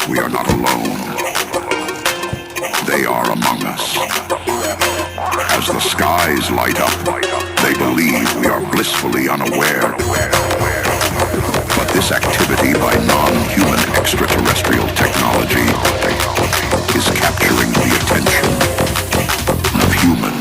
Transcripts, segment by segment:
We are not alone. They are among us. As the skies light up, they believe we are blissfully unaware. But this activity by non-human extraterrestrial technology is capturing the attention of humans.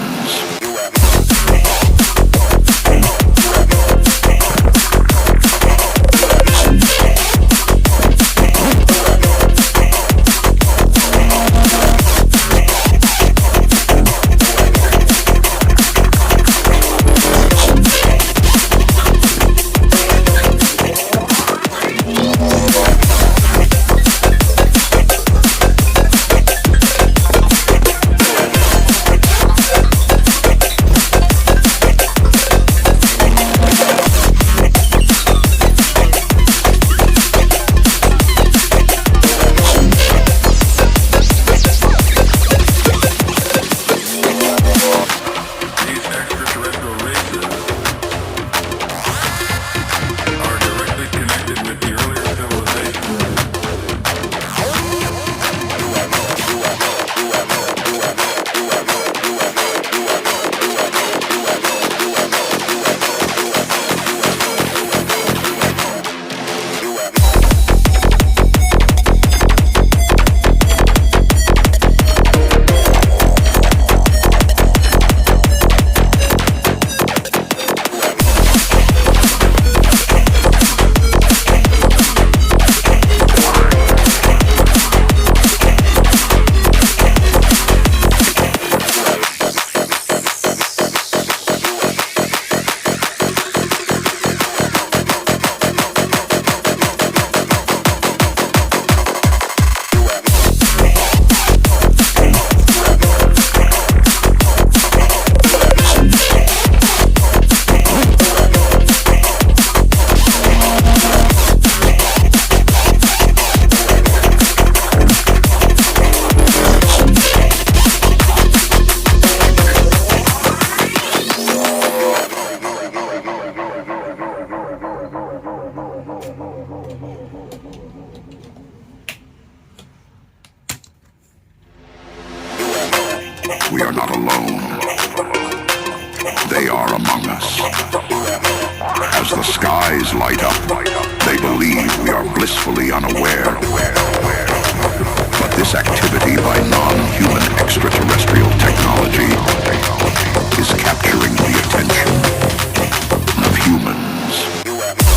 We are not alone. They are among us. As the skies light up, they believe we are blissfully unaware. But this activity by non-human extraterrestrial technology is capturing the attention